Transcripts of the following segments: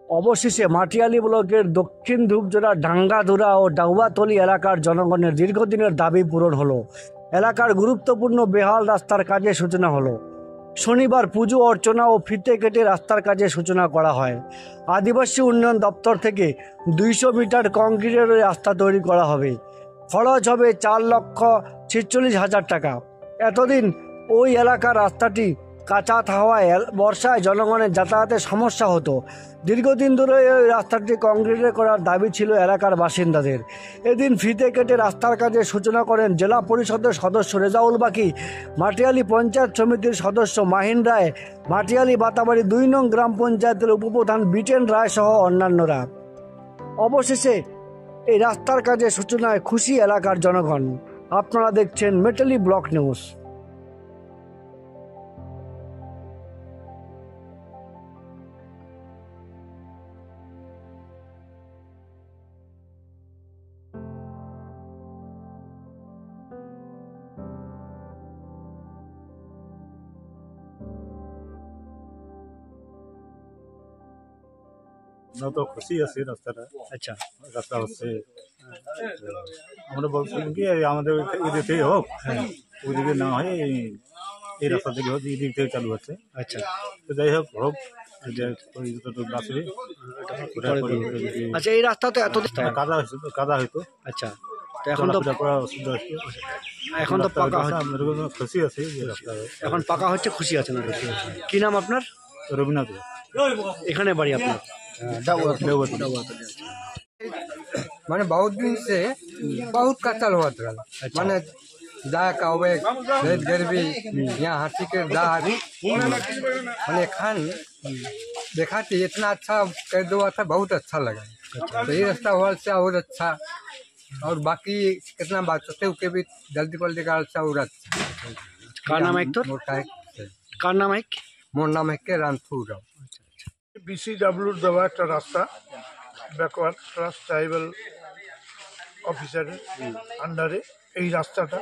অবশেষে মাটিয়ালী ব্লকের দক্ষিণ ধূপজোড়া ডাঙ্গাধুরা ও ডাউয়াতলী এলাকার জনগণের দীর্ঘদিনের দাবি পূরণ হলো। এলাকার গুরুত্বপূর্ণ বেহাল রাস্তার কাজের সূচনা হলো। শনিবার পুজো অর্চনা ও ফিতে কেটে রাস্তার কাজের সূচনা করা হয়। আদিবাসী উন্নয়ন দপ্তর থেকে 200 মিটার কংক্রিটের রাস্তা তৈরি করা হবে। খরচ হবে 4,46,000 টাকা। এতদিন ওই এলাকার রাস্তাটি কাঁচা হওয়ায় বর্ষায় জনগণের যাতায়াতের সমস্যা হতো। দীর্ঘদিন ধরে ওই রাস্তাটি কংক্রিটের করার দাবি ছিল এলাকার বাসিন্দাদের। এদিন ফিতে কেটে রাস্তার কাজের সূচনা করেন জেলা পরিষদের সদস্য রেজাউল বাকি, মাটিয়ালী পঞ্চায়েত সমিতির সদস্য মাহিন রায়, মাটিয়ালী বাতাবাড়ি 2 নং গ্রাম পঞ্চায়েতের উপপ্রধান বিটেন রায় সহ অন্যান্যরা। অবশেষে এই রাস্তার কাজের সূচনায় খুশি এলাকার জনগণ। আপনারা দেখছেন মেটালি ব্লক নিউজ। আমরা তো খুশি আছি রাস্তাটা। আচ্ছা, রাস্তা হচ্ছে, আমরা বলছিলাম কি আমাদের এদিকেই হোক, ওইদিকে না হয় এই রাস্তা থেকে হোক, এই দিক থেকে চালু হচ্ছে। আচ্ছা, তো যাই হোক হোক, আচ্ছা। এই রাস্তা তো এত কাদা হইতো। আচ্ছা, তো এখন তো অসুবিধা হচ্ছে। এখন তো পাকা হচ্ছে। আমাদের খুশি আছে যে রাস্তা এখন পাকা হচ্ছে, খুশি আছেন। কি নাম আপনার? রবীন্দ্রনাথ। এখানে বাড়ি আপনার? मैंने बहुत दिन से बहुत कतल हुआ था। मैंने जा का गरीबी यहाँ हाथी के दारी मैंने खान देखा थी, इतना अच्छा कर दिया था, बहुत अच्छा लगा। तो ये रास्ता हुआ से और अच्छा, और बाकी कितना बात होते उसके भी जल्दी पल्दी का अच्छा और अच्छा। का नाम है? का नाम है? मोर नाम है के रानथुर। বিসিডাব্লিউর দেওয়া একটা রাস্তা, ব্যাকওয়ার্ড ক্লাস ট্রাইবাল অফিসারের আন্ডারে এই রাস্তাটা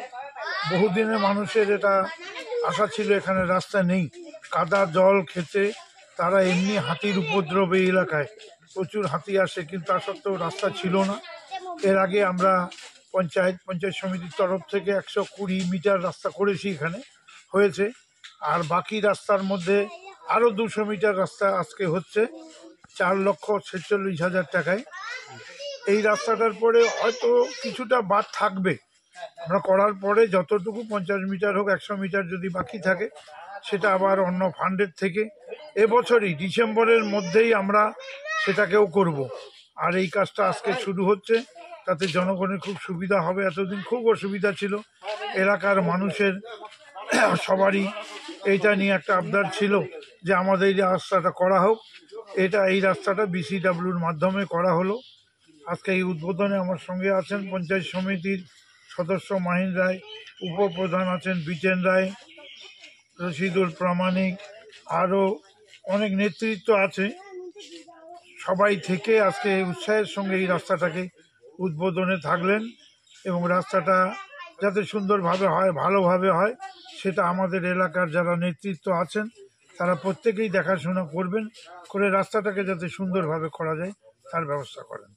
বহুদিনের মানুষের এটা আশা ছিল। এখানে রাস্তা নেই, কাদা জল খেতে তারা এমনি হাতির উপদ্রব এই এলাকায় প্রচুর হাতি আসে, কিন্তু তা সত্ত্বেও রাস্তা ছিল না। এর আগে আমরা পঞ্চায়েত সমিতির তরফ থেকে 120 মিটার রাস্তা করেছি, এখানে হয়েছে। আর বাকি রাস্তার মধ্যে আরও 200 মিটার রাস্তা আজকে হচ্ছে 4,46,000 টাকায়। এই রাস্তাটার পরে হয়তো কিছুটা বাদ থাকবে, আমরা করার পরে যতটুকু 50 মিটার হোক 100 মিটার যদি বাকি থাকে সেটা আবার অন্য ফান্ডের থেকে এবছরই ডিসেম্বরের মধ্যেই আমরা সেটাকেও করব। আর এই কাজটা আজকে শুরু হচ্ছে, তাতে জনগণের খুব সুবিধা হবে। এতদিন খুব অসুবিধা ছিল এলাকার মানুষের, সবারই এইটা নিয়ে একটা আবদার ছিল যে আমাদের এই রাস্তাটা করা হোক। এই রাস্তাটা বিসিডাব্লিউর মাধ্যমে করা হলো। আজকে এই উদ্বোধনে আমার সঙ্গে আছেন পঞ্চায়েত সমিতির সদস্য মাহিন রায়, উপপ্রধান আছেন বিটেন রায়, রশিদুল প্রামাণিক, আরও অনেক নেতৃত্ব আছে। সবাই থেকে আজকে উৎসাহের সঙ্গে এই রাস্তাটাকে উদ্বোধনে থাকলেন, এবং রাস্তাটা যাতে সুন্দরভাবে হয়, ভালোভাবে হয়, সেটা আমাদের এলাকার যারা নেতৃত্ব আছেন তারা প্রত্যেকেই দেখাশোনা করবেন, করে রাস্তাটাকে যাতে সুন্দরভাবে করা যায় তার ব্যবস্থা করেন।